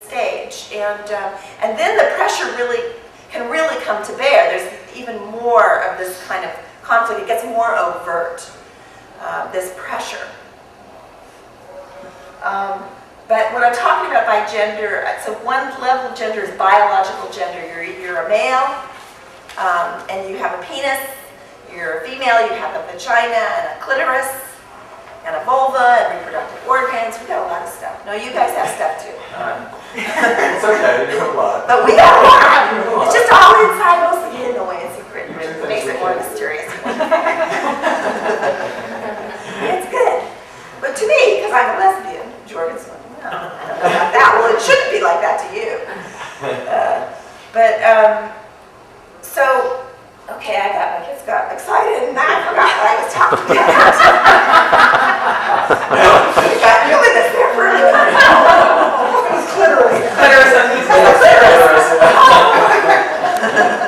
stage, and then the pressure can really come to bear. There's even more of this kind of conflict. It gets more overt, this pressure. But what I'm talking about by gender, so one level of gender is biological gender. You're a male, and you have a penis. You're a female, you have a vagina and a clitoris, and a vulva, and reproductive organs. We got a lot of stuff. No, you guys have stuff too. It's okay, you have a lot. But we got a lot. It's just all inside, mostly hidden away in secret, and it makes it more mysterious. It's good. But to me, because I'm a lesbian, Jordan's like, no, I don't know about that. Well, it shouldn't be like that to you. So, okay, my kids got excited, and I forgot what I was talking about. We got you in this there for a minute.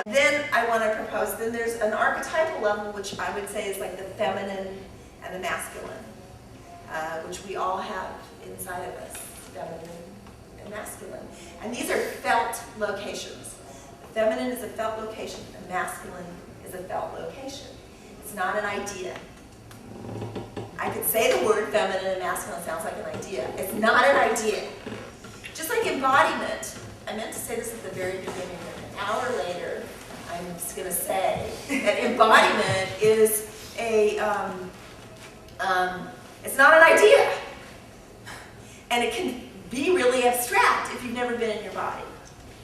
Then I want to propose, then there's an archetypal level, which I would say is like the feminine and the masculine, which we all have inside of us, feminine and masculine. And these are felt locations. The feminine is a felt location, the masculine is a felt location. It's not an idea. I could say the word feminine and masculine sounds like an idea. It's not an idea. Just like embodiment, I meant to say this at the very beginning, an hour later, I'm just going to say that embodiment is it's not an idea. And it can be really abstract if you've never been in your body.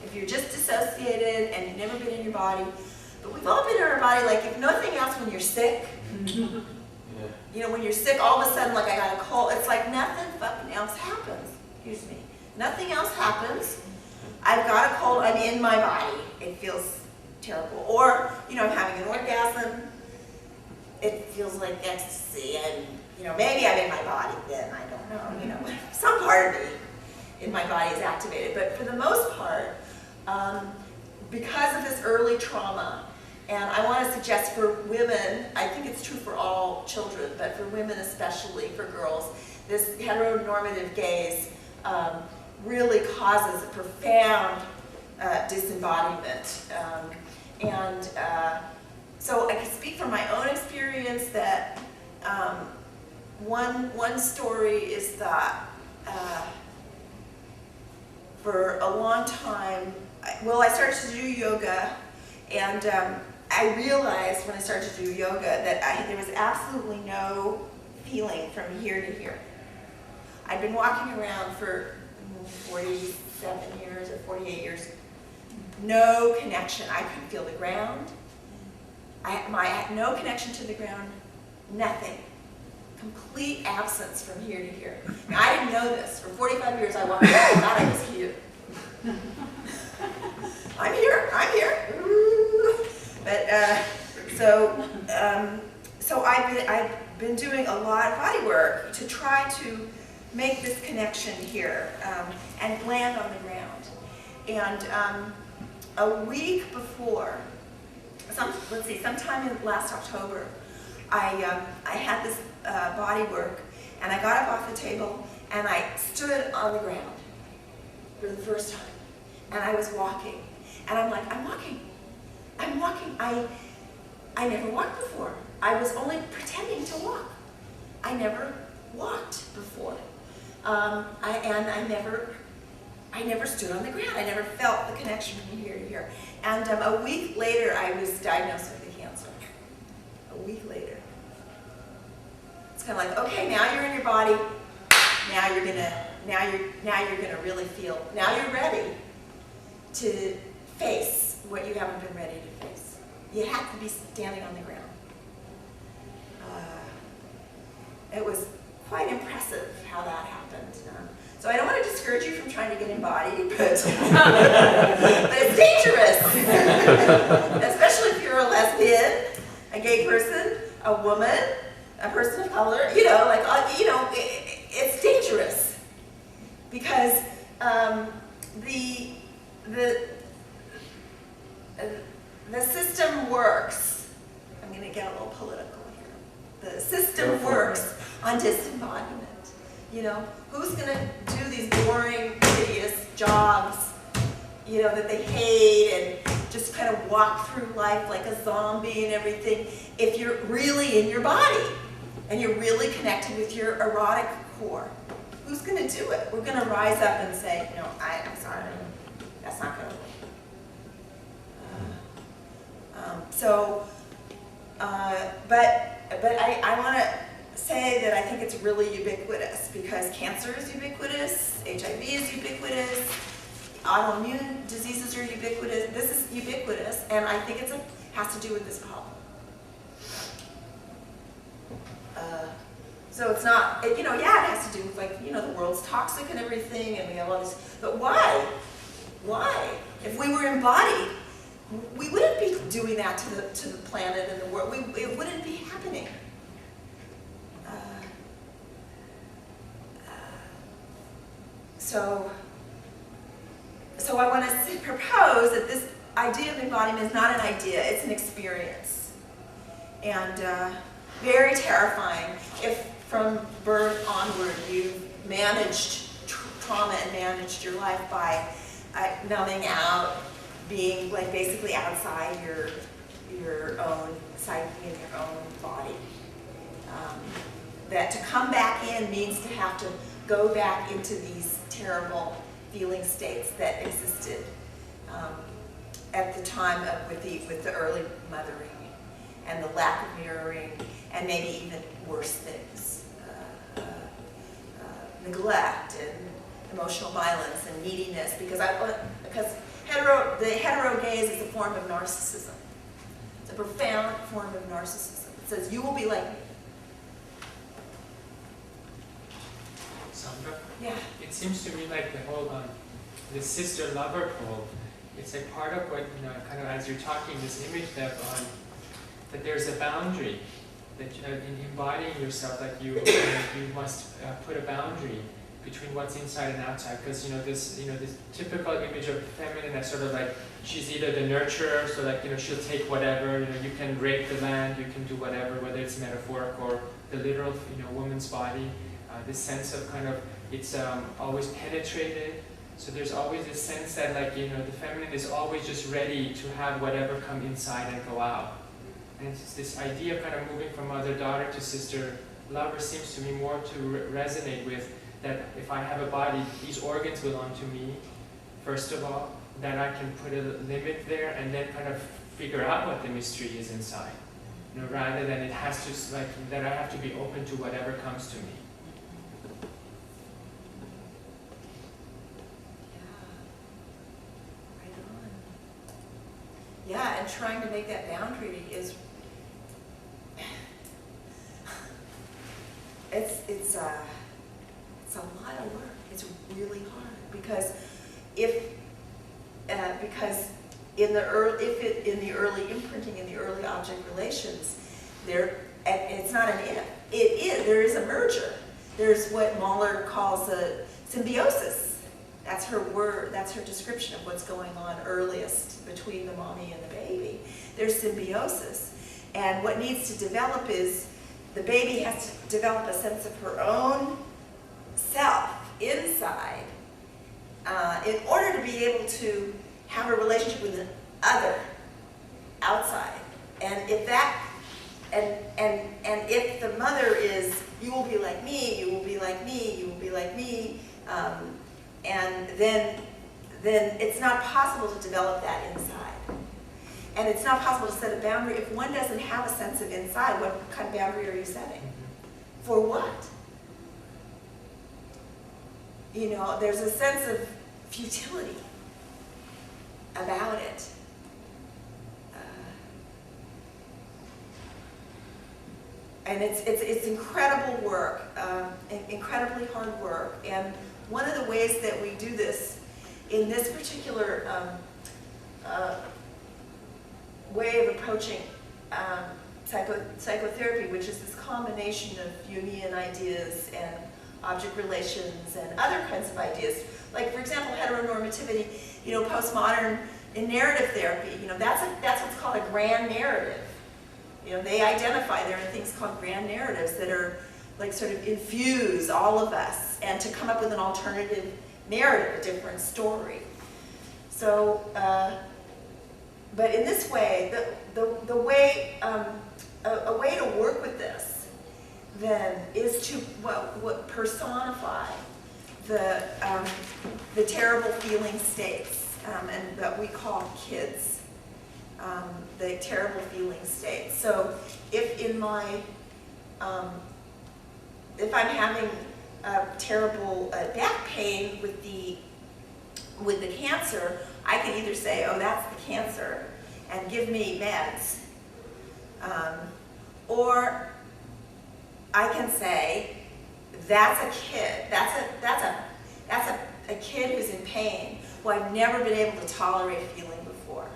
If you're just dissociated and you've never been in your body. But we've all been in our body, like if nothing else, when you're sick. You know, when you're sick, all of a sudden, like I got a cold, it's like nothing fucking else happens. Excuse me. Nothing else happens. I've got a cold, I'm in my body. It feels terrible. Or, you know, I'm having an orgasm. It feels like ecstasy, and, you know, maybe I'm in my body then, I don't know, you know. Some part of me in my body is activated. But for the most part, because of this early trauma, and I want to suggest for women, I think it's true for all children, but for women especially, for girls, this heteronormative gaze really causes a profound disembodiment. So I can speak from my own experience that one story is that for a long time, I started to do yoga, and I realized when I started to do yoga that there was absolutely no feeling from here to here. I'd been walking around for 47 years or 48 years, no connection. I couldn't feel the ground. I had no connection to the ground, nothing. Complete absence from here to here. Now, I didn't know this. For 45 years, I walked around and thought I was here. I'm here. Ooh. But so I've been doing a lot of body work to try to make this connection here and land on the ground. And a week before, sometime in last October, I had this body work, and I got up off the table and I stood on the ground for the first time, and I was walking, and I'm like, I'm walking. I never walked before. I was only pretending to walk. I never walked before. I never stood on the ground. I never felt the connection from here to here. And a week later, I was diagnosed with cancer. A week later. It's kind of like, okay, now you're in your body. Now you're gonna really feel. Now you're ready to face what you haven't been ready to face. You have to be standing on the ground. It was quite impressive how that happened. So I don't want to discourage you from trying to get embodied, but it's dangerous, especially if you're a lesbian, a gay person, a woman, a person of color. You know, like it's dangerous because the system works. I'm going to get a little political here. The system works on disembodiment. You know, who's going to do these boring, hideous jobs, you know, that they hate and just kind of walk through life like a zombie and everything if you're really in your body and you're really connected with your erotic core? Who's going to do it? We're going to rise up and say, you know, I'm sorry, that's not going to work. But I want to say that I think it's really ubiquitous because cancer is ubiquitous, HIV is ubiquitous, autoimmune diseases are ubiquitous. This is ubiquitous, and I think it has to do with this problem. So it's not, you know, yeah, it has to do with, like, you know, the world's toxic and everything, and we have all this, but why? Why? If we were embodied, we wouldn't be doing that to the planet and the world. It wouldn't be happening. So I want to propose that this idea of embodiment is not an idea, it's an experience. And very terrifying if from birth onward you've managed trauma and managed your life by numbing out, being like basically outside your own psyche and your own body. That to come back in means to have to go back into these terrible feeling states that existed at the time with the early mothering and the lack of mirroring and maybe even worse things, neglect and emotional violence and neediness, because the hetero gaze is a form of narcissism. It's a profound form of narcissism. It says, you will be like me. Sandra? Yeah. It seems to me like the whole, the sister-lover pole, it's like part of what, you know, kind of as you're talking, this image that there's a boundary, that in embodying yourself, like you must put a boundary between what's inside and outside, because this typical image of feminine as sort of like she's either the nurturer, so like she'll take whatever, you can rape the land, you can do whatever, whether it's metaphorical or the literal woman's body. This sense of kind of it's always penetrated, so there's always this sense that like the feminine is always just ready to have whatever come inside and go out, and it's this idea of kind of moving from mother-daughter to sister-lover seems to me more to resonate with. That if I have a body, these organs belong to me, first of all, that I can put a limit there and then kind of figure out what the mystery is inside. Rather than it has to, like, that I have to be open to whatever comes to me. Yeah. Right on. Yeah, and trying to make that boundary is, it's a lot of work. It's really hard because in the early imprinting, in the early object relations, it's not an if. There is a merger. There's what Mahler calls a symbiosis. That's her word. That's her description of what's going on earliest between the mommy and the baby. There's symbiosis, and what needs to develop is the baby has to develop a sense of her own self inside in order to be able to have a relationship with the other outside. And if that and if the mother is, you will be like me, you will be like me, you will be like me, and then it's not possible to develop that inside. And it's not possible to set a boundary if one doesn't have a sense of inside. What kind of boundary are you setting? For what? There's a sense of futility about it. And it's incredible work, incredibly hard work. And one of the ways that we do this in this particular way of approaching psychotherapy, which is this combination of Jungian ideas and object relations and other kinds of ideas, like for example heteronormativity, postmodern in narrative therapy, that's what's called a grand narrative. They identify there are things called grand narratives that are sort of infuse all of us and to come up with an alternative narrative, a different story. So, but in this way, the way, a way to work with this then is to what personify the terrible feeling states, and that we call kids, the terrible feeling states. So if in my, if I'm having a terrible back pain with the cancer, I can either say, oh, that's the cancer, and give me meds, or I can say, that's a kid. That's a kid who's in pain who I've never been able to tolerate feeling before,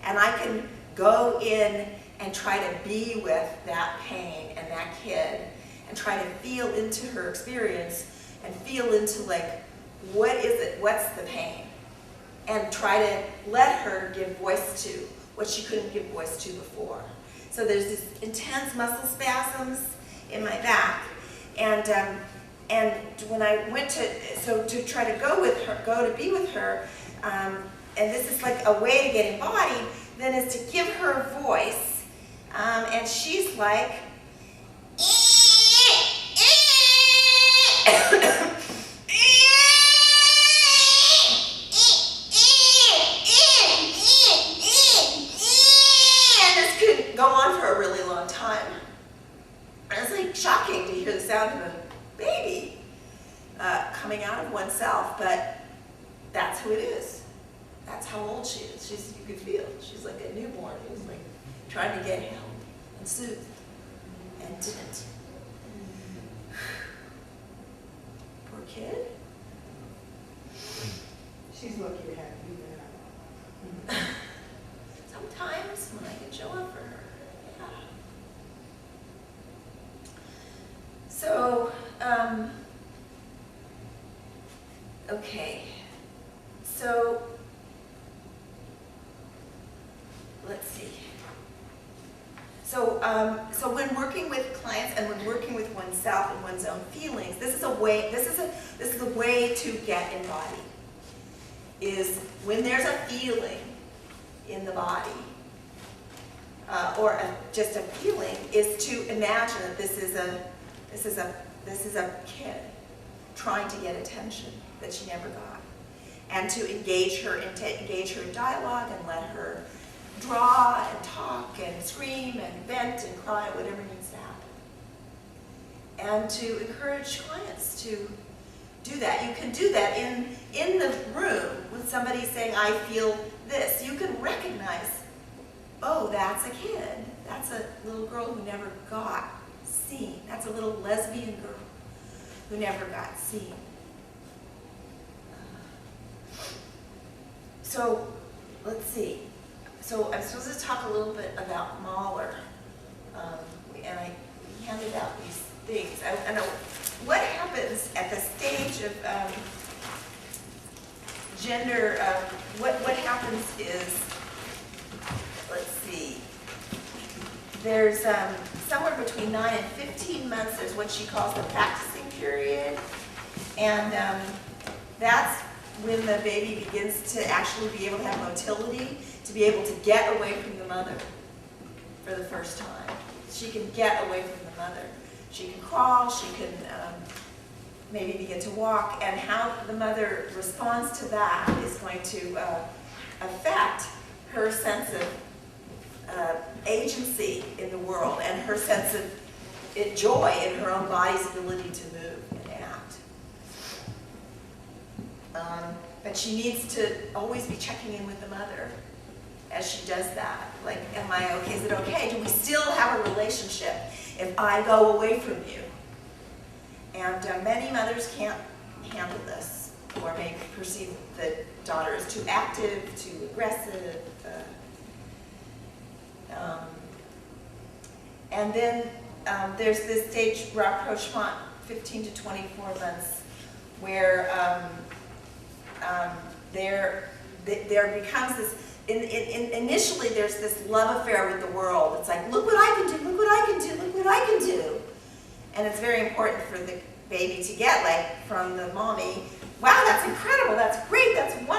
and I can go in and try to be with that pain and that kid, and try to feel into her experience and feel into like, what is it? What's the pain? And try to let her give voice to what she couldn't give voice to before. So there's this intense muscle spasms in my back, and when I went to try to go to be with her, and this is like a way to get embodied, then is to give her a voice, and she's like, go on for a really long time. And it's like shocking to hear the sound of a baby coming out of oneself, but that's who it is. That's how old she is. You could feel she's like a newborn who's like trying to get held and soothed and didn't. Poor kid. She's lucky to have you there. Sometimes when I can show up for her. So, okay, so let's see. So, so when working with clients and when working with oneself and one's own feelings, this is a way to get embodied. Is when there's a feeling in the body, or just a feeling, is to imagine that this is a kid trying to get attention that she never got, and to engage her in dialogue and let her draw and talk and scream and vent and cry, whatever needs to happen, and to encourage clients to do that. You can do that in the room with somebody saying, I feel this. You can recognize, oh, that's a kid. That's a little girl who never got seen. That's a little lesbian girl who never got seen. So let's see. So I'm supposed to talk a little bit about Mahler, and I handed out these things. I know what happens at the stage of gender. What happens is, let's see. There's somewhere between 9 and 15 months. There's what she calls the practicing period, and that's when the baby begins to actually be able to have motility, to be able to get away from the mother for the first time. She can get away from the mother. She can crawl, she can maybe begin to walk, and how the mother responds to that is going to affect her sense of agency in the world and her sense of joy in her own body's ability to move and act. But she needs to always be checking in with the mother as she does that. Like, am I okay? Is it okay? Do we still have a relationship if I go away from you? And many mothers can't handle this, or may perceive the daughter as too active, too aggressive. And then there's this stage, rapprochement, 15 to 24 months, where there becomes this, initially there's this love affair with the world. It's like, look what I can do, look what I can do, look what I can do. And it's very important for the baby to get, like, from the mommy, wow, that's incredible, that's great, that's wonderful.